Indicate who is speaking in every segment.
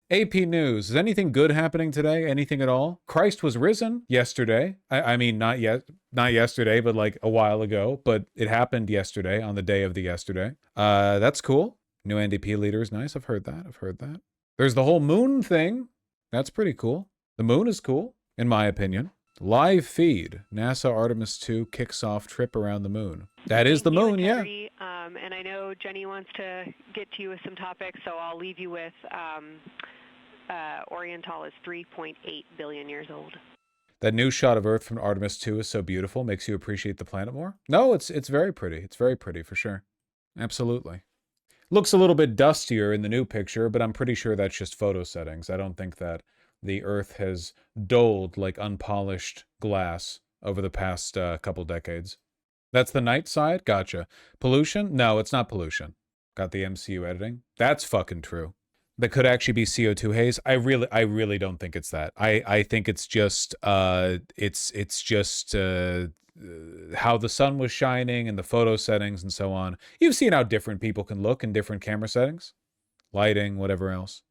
Speaker 1: AP News. Is anything good happening today? Anything at all? Christ was risen yesterday. I mean, not yet, not yesterday, but like a while ago. But it happened yesterday on the day of the yesterday. That's cool. New NDP leader is nice. I've heard that. I've heard that. There's the whole moon thing. That's pretty cool. The moon is cool, in my opinion. Live feed. NASA Artemis 2 kicks off trip around the moon. That is the moon, yeah.
Speaker 2: And I know Jenny wants to get to you with some topics, so I'll leave you with Oriental is 3.8 billion years old.
Speaker 1: That new shot of Earth from Artemis 2 is so beautiful, makes you appreciate the planet more. No, it's very pretty. It's very pretty for sure. Absolutely. Looks a little bit dustier in the new picture, but I'm pretty sure that's just photo settings. I don't think that the Earth has dulled like unpolished glass over the past couple decades. That's the night side? Gotcha. Pollution? No, it's not pollution. Got the MCU editing? That's fucking true. That could actually be CO2 haze. I really don't think it's that. I think it's just it's just how the sun was shining and the photo settings and so on. You've seen how different people can look in different camera settings, lighting, whatever else.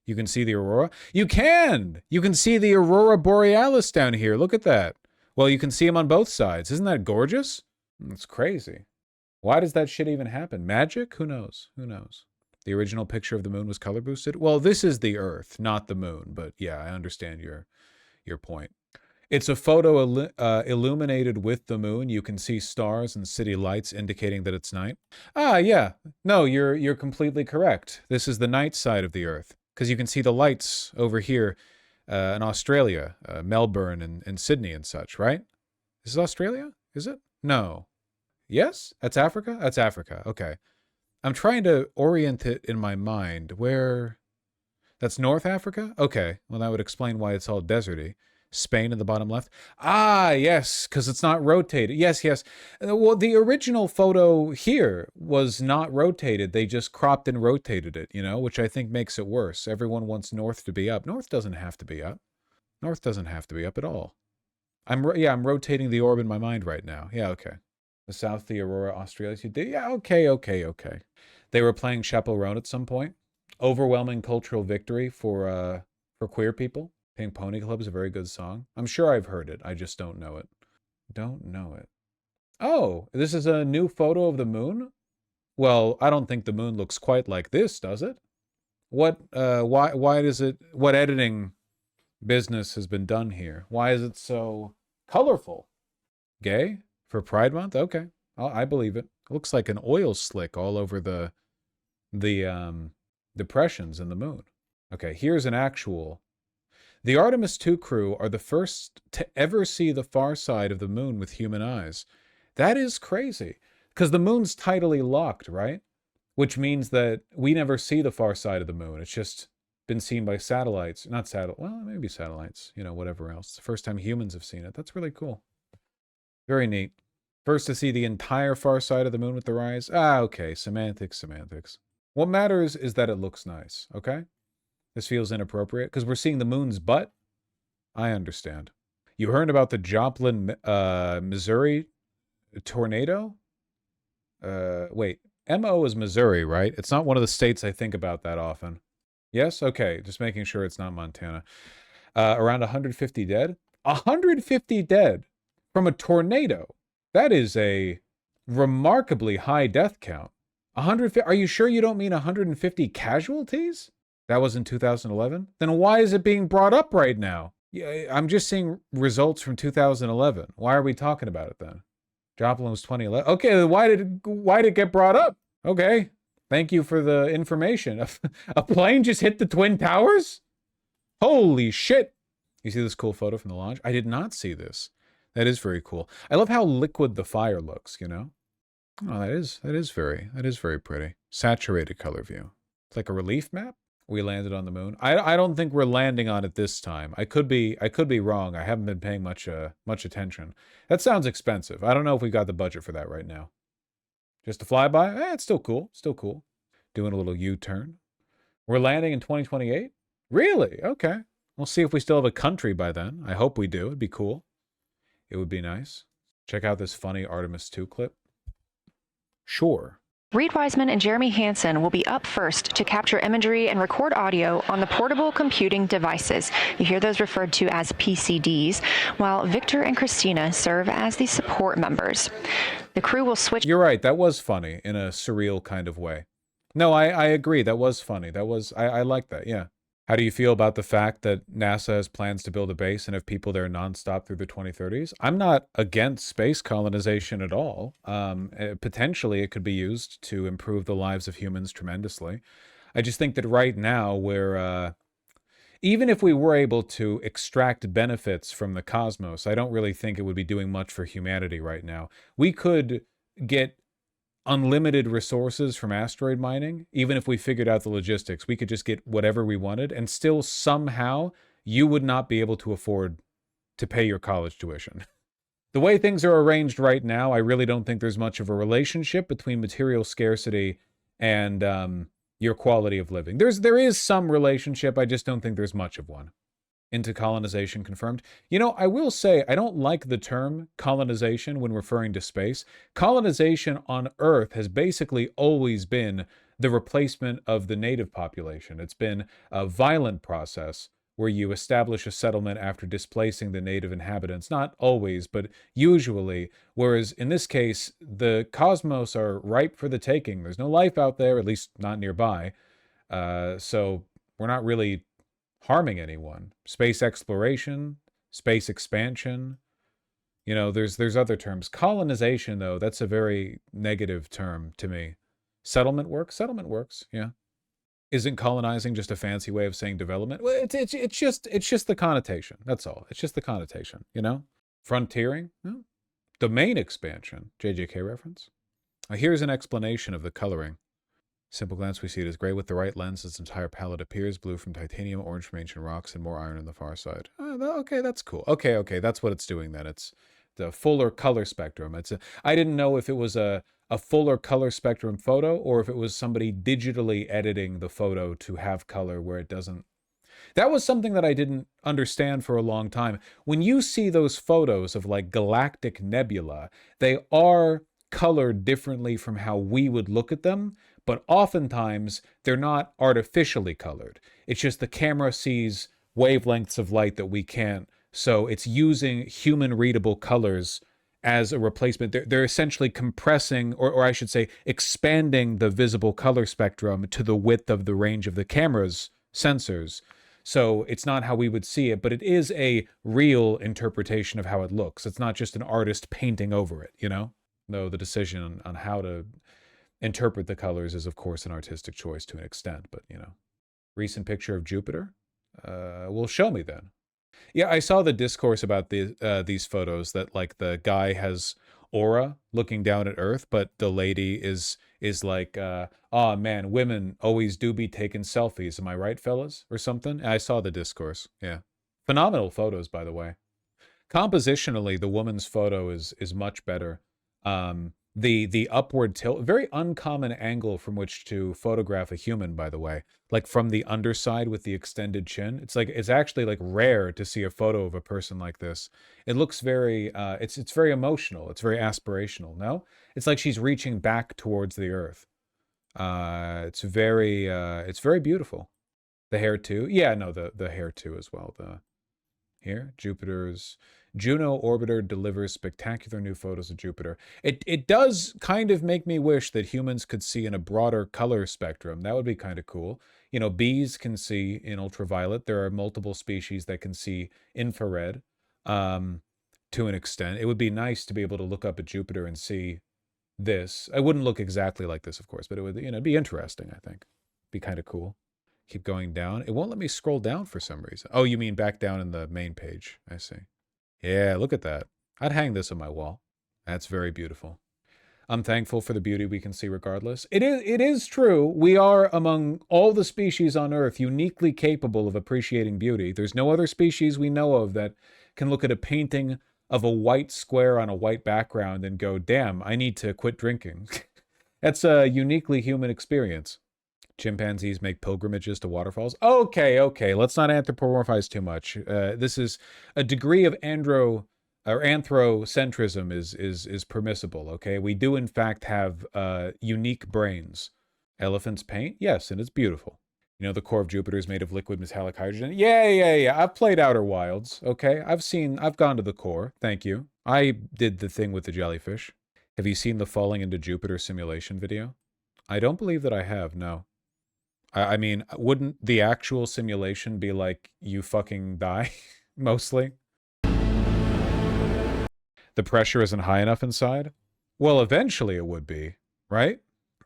Speaker 1: You can see the aurora. You can see the aurora borealis down here. Look at that. Well, you can see them on both sides. Isn't that gorgeous? It's crazy. Why does that shit even happen? Magic? Who knows? Who knows? The original picture of the moon was color boosted. Well, this is the Earth, not the moon. But yeah, I understand your point. It's a photo illuminated with the moon. You can see stars and city lights indicating that it's night. Ah, yeah. No, you're completely correct. This is the night side of the Earth because you can see the lights over here in Australia, Melbourne and Sydney and such, right? This is Australia? Is it? No. Yes? That's Africa? That's Africa. Okay. I'm trying to orient it in my mind. Where? That's North Africa? Okay. Well, that would explain why it's all deserty. Spain in the bottom left. Ah, yes, because it's not rotated. Yes, yes. Well, the original photo here was not rotated. They just cropped and rotated it, you know, which I think makes it worse. Everyone wants North to be up. North doesn't have to be up. North doesn't have to be up at all. I'm rotating the orb in my mind right now. Yeah, okay. The South, the Aurora, Australia. Yeah, okay. They were playing Chapeau Roan at some point. Overwhelming cultural victory for queer people. Pink Pony Club is a very good song. I'm sure I've heard it. I just don't know it. Don't know it. Oh, this is a new photo of the moon? Well, I don't think the moon looks quite like this, does it? What, why does it, what editing business has been done here? Why is it so colorful? Gay? For Pride Month? Okay. I believe it. It looks like an oil slick all over the depressions in the moon. Okay, here's an actual. The Artemis 2 crew are the first to ever see the far side of the moon with human eyes. That is crazy. Because the moon's tidally locked, right? Which means that we never see the far side of the moon. It's just been seen by satellites. Not satellite. Well, maybe satellites. You know, whatever else. It's the first time humans have seen it. That's really cool. Very neat. First to see the entire far side of the moon with their eyes. Ah, okay. Semantics. What matters is that it looks nice, okay? This feels inappropriate because we're seeing the moon's butt. I understand. You heard about the Joplin, Missouri tornado? Wait. MO is Missouri, right? It's not one of the states I think about that often. Yes? Okay. Just making sure it's not Montana. Around 150 dead? 150 dead from a tornado. That is a remarkably high death count. 150. Are you sure you don't mean 150 casualties? That was in 2011? Then why is it being brought up right now? Yeah, I'm just seeing results from 2011. Why are we talking about it then? Joplin was 2011. Okay, why did it get brought up? Okay. Thank you for the information. A plane just hit the Twin Towers? Holy shit. You see this cool photo from the launch? I did not see this. That is very cool. I love how liquid the fire looks, you know? Oh, that is very pretty. Saturated color view. It's like a relief map. We landed on the moon. I don't think we're landing on it this time. I could be wrong. I haven't been paying much attention. That sounds expensive. I don't know if we got the budget for that right now. Just a flyby? It's still cool. Still cool. Doing a little U-turn. We're landing in 2028? Really? Okay. We'll see if we still have a country by then. I hope we do. It'd be cool. It would be nice. Check out this funny Artemis 2 clip. Sure.
Speaker 3: Reed Wiseman and Jeremy Hansen will be up first to capture imagery and record audio on the portable computing devices. You hear those referred to as PCDs, while Victor and Christina serve as the support members. The crew will switch...
Speaker 1: You're right, that was funny in a surreal kind of way. No, I agree, that was funny. I like that, yeah. How do you feel about the fact that NASA has plans to build a base and have people there nonstop through the 2030s? I'm not against space colonization at all. Potentially, it could be used to improve the lives of humans tremendously. I just think that right now, even if we were able to extract benefits from the cosmos, I don't really think it would be doing much for humanity right now. We could get unlimited resources from asteroid mining. Even if we figured out the logistics, we could just get whatever we wanted, and still somehow you would not be able to afford to pay your college tuition. The way things are arranged right now, I really don't think there's much of a relationship between material scarcity and your quality of living. There is some relationship, I just don't think there's much of one. Into colonization confirmed. You know, I will say I don't like the term colonization when referring to space. Colonization on Earth has basically always been the replacement of the native population. It's been a violent process where you establish a settlement after displacing the native inhabitants. Not always, but usually. Whereas in this case, the cosmos are ripe for the taking. There's no life out there, at least not nearby. So we're not really harming anyone. Space exploration, space expansion. You know, there's other terms. Colonization, though, that's a very negative term to me. Settlement works? Settlement works, yeah. Isn't colonizing just a fancy way of saying development? Well, it's just the connotation. That's all. It's just the connotation, you know? Frontiering? No. Domain expansion. JJK reference. Here's an explanation of the coloring. Simple glance, we see it as gray with the right lens. Its entire palette appears blue from titanium, orange from ancient rocks, and more iron on the far side. Okay, that's cool. Okay, that's what it's doing then. It's the fuller color spectrum. I didn't know if it was a fuller color spectrum photo or if it was somebody digitally editing the photo to have color where it doesn't. That was something that I didn't understand for a long time. When you see those photos of like galactic nebula, they are colored differently from how we would look at them, but oftentimes they're not artificially colored. It's just the camera sees wavelengths of light that we can't, so it's using human readable colors as a replacement. They're essentially compressing, or I should say, expanding the visible color spectrum to the width of the range of the camera's sensors. So it's not how we would see it, but it is a real interpretation of how it looks. It's not just an artist painting over it, you know? Though the decision on how to interpret the colors is, of course, an artistic choice to an extent, but, you know. Recent picture of Jupiter? Well, show me then. Yeah, I saw the discourse about these photos that, like, the guy has aura looking down at Earth, but the lady is like, oh man, women always do be taking selfies. Am I right, fellas? Or something? I saw the discourse, yeah. Phenomenal photos, by the way. Compositionally, the woman's photo is much better. The upward tilt, very uncommon angle from which to photograph a human, by the way. Like from the underside with the extended chin. It's actually like rare to see a photo of a person like this. It looks very it's very emotional. It's very aspirational, no? It's like she's reaching back towards the earth. It's very beautiful. The hair too. Yeah, no, the hair too as well. Here, Jupiter's Juno orbiter delivers spectacular new photos of Jupiter. It does kind of make me wish that humans could see in a broader color spectrum. That would be kind of cool. You know, bees can see in ultraviolet. There are multiple species that can see infrared to an extent. It would be nice to be able to look up at Jupiter and see this. I wouldn't look exactly like this, of course, but it would, you know, be interesting, I think. Be kind of cool. Keep going down. It won't let me scroll down for some reason. Oh, you mean back down in the main page. I see. Yeah, look at that. I'd hang this on my wall. That's very beautiful. I'm thankful for the beauty we can see regardless. It is true. We are among all the species on Earth uniquely capable of appreciating beauty. There's no other species we know of that can look at a painting of a white square on a white background and go, damn, I need to quit drinking. That's a uniquely human experience. Chimpanzees make pilgrimages to waterfalls. Okay. Let's not anthropomorphize too much. This is a degree of or anthrocentrism is permissible, okay? We do in fact have unique brains. Elephants paint? Yes, and it's beautiful. You know, the core of Jupiter is made of liquid metallic hydrogen. Yeah. I've played Outer Wilds, okay? I've gone to the core. Thank you. I did the thing with the jellyfish. Have you seen the Falling into Jupiter simulation video? I don't believe that I have, no. I mean, wouldn't the actual simulation be like you fucking die, mostly? The pressure isn't high enough inside? Well, eventually it would be, right?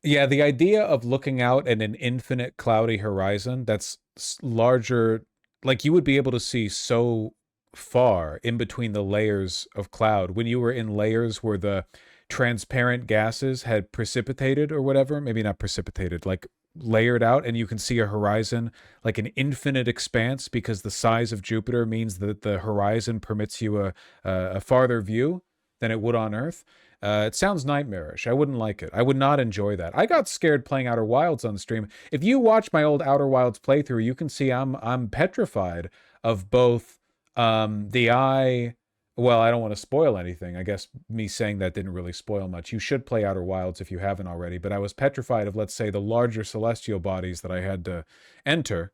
Speaker 1: Yeah, the idea of looking out at an infinite cloudy horizon that's larger, like you would be able to see so far in between the layers of cloud when you were in layers where the transparent gases had precipitated or whatever, maybe not precipitated, like layered out, and you can see a horizon like an infinite expanse because the size of Jupiter means that the horizon permits you a farther view than it would on Earth. It sounds nightmarish. I wouldn't like it. I would not enjoy that. I got scared playing Outer Wilds on stream. If you watch my old Outer Wilds playthrough, you can see I'm petrified of both the eye. Well, I don't want to spoil anything. I guess me saying that didn't really spoil much. You should play Outer Wilds if you haven't already. But I was petrified of, let's say, the larger celestial bodies that I had to enter.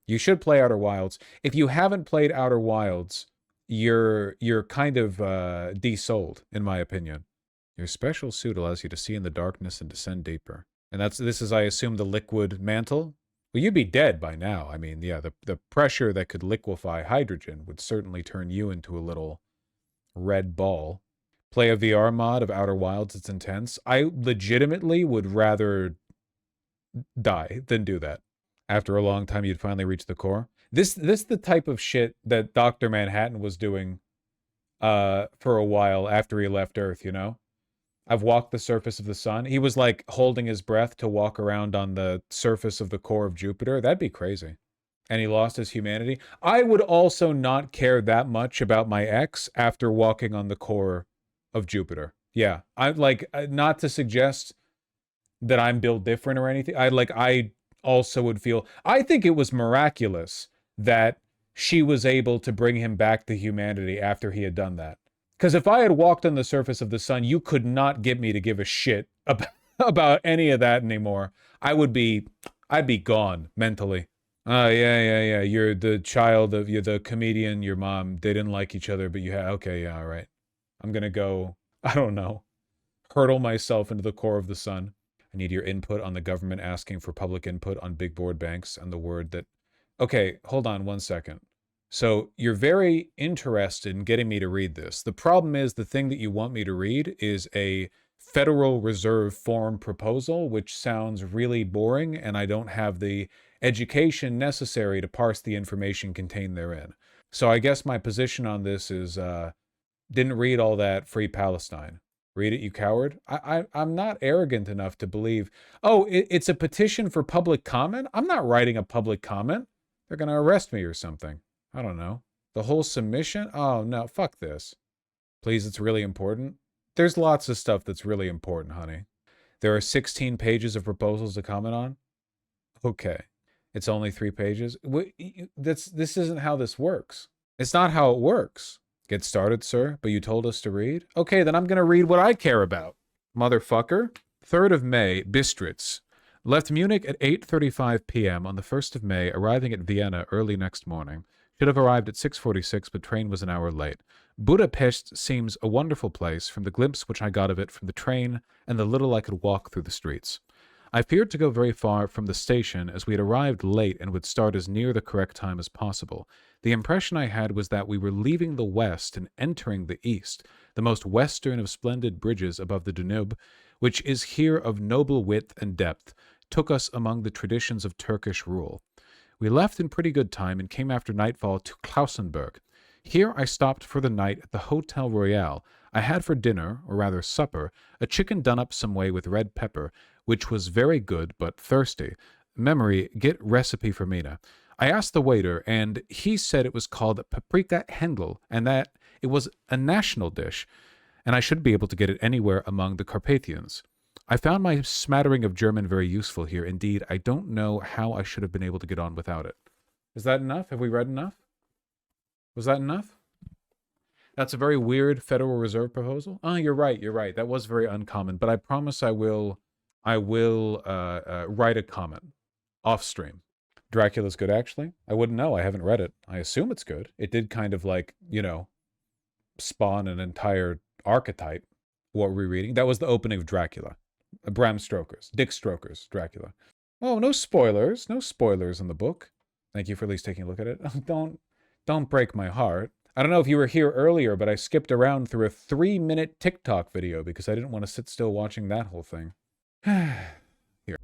Speaker 1: You should play Outer Wilds. If you haven't played Outer Wilds, you're kind of desold, in my opinion. Your special suit allows you to see in the darkness and descend deeper. And this is, I assume, the liquid mantle? Well, you'd be dead by now. I mean, yeah, the pressure that could liquefy hydrogen would certainly turn you into a little red ball. Play a VR mod of Outer Wilds. It's intense. I legitimately would rather die than do that. After a long time, you'd finally reach the core. This the type of shit that Dr. Manhattan was doing for a while after he left Earth, you know? I've walked the surface of the sun. He was like holding his breath to walk around on the surface of the core of Jupiter. That'd be crazy. And he lost his humanity. I would also not care that much about my ex after walking on the core of Jupiter. Yeah, I like not to suggest that I'm built different or anything. I also would feel, I think it was miraculous that she was able to bring him back to humanity after he had done that. Because if I had walked on the surface of the sun, you could not get me to give a shit about any of that anymore. I'd be gone mentally. Oh, yeah. You're the child of, you're the comedian, your mom. They didn't like each other, but you had, okay, yeah, all right. I'm gonna go, I don't know, hurtle myself into the core of the sun. I need your input on the government asking for public input on big board banks and the word that, okay, hold on 1 second. So you're very interested in getting me to read this. The problem is the thing that you want me to read is a Federal Reserve form proposal, which sounds really boring, and I don't have the education necessary to parse the information contained therein. So I guess my position on this is didn't read all that Free Palestine. Read it, you coward. I'm not arrogant enough to believe, oh, it's a petition for public comment? I'm not writing a public comment. They're going to arrest me or something. I don't know. The whole submission? Oh, no, fuck this. Please, it's really important. There's lots of stuff that's really important, honey. There are 16 pages of proposals to comment on? Okay. It's only 3 pages? This isn't how this works. It's not how it works. Get started, sir, but you told us to read? Okay, then I'm going to read what I care about. Motherfucker. 3rd of May, Bistritz. Left Munich at 8:35 p.m. on the 1st of May, arriving at Vienna early next morning. Should have arrived at 6:46, but train was an hour late. Budapest seems a wonderful place from the glimpse which I got of it from the train and the little I could walk through the streets. I feared to go very far from the station as we had arrived late and would start as near the correct time as possible. The impression I had was that we were leaving the west and entering the east, the most western of splendid bridges above the Danube, which is here of noble width and depth, took us among the traditions of Turkish rule. We left in pretty good time and came after nightfall to Klausenburg. Here I stopped for the night at the Hotel Royal. I had for dinner, or rather supper, a chicken done up some way with red pepper, which was very good but thirsty. Memory, get recipe for Mina. I asked the waiter, and he said it was called paprika Händel, and that it was a national dish, and I should be able to get it anywhere among the Carpathians. I found my smattering of German very useful here. Indeed, I don't know how I should have been able to get on without it. Is that enough? Have we read enough? Was that enough? That's a very weird Federal Reserve proposal. Oh, you're right. You're right. That was very uncommon. But I promise I will write a comment off stream. Dracula's good, actually. I wouldn't know. I haven't read it. I assume it's good. It did kind of like, spawn an entire archetype. What were we reading? That was the opening of Dracula. Dick Stoker's Dracula. Oh, no spoilers. No spoilers in the book. Thank you for at least taking a look at it. Don't break my heart. I don't know if you were here earlier, but I skipped around through a 3-minute TikTok video because I didn't want to sit still watching that whole thing. Here.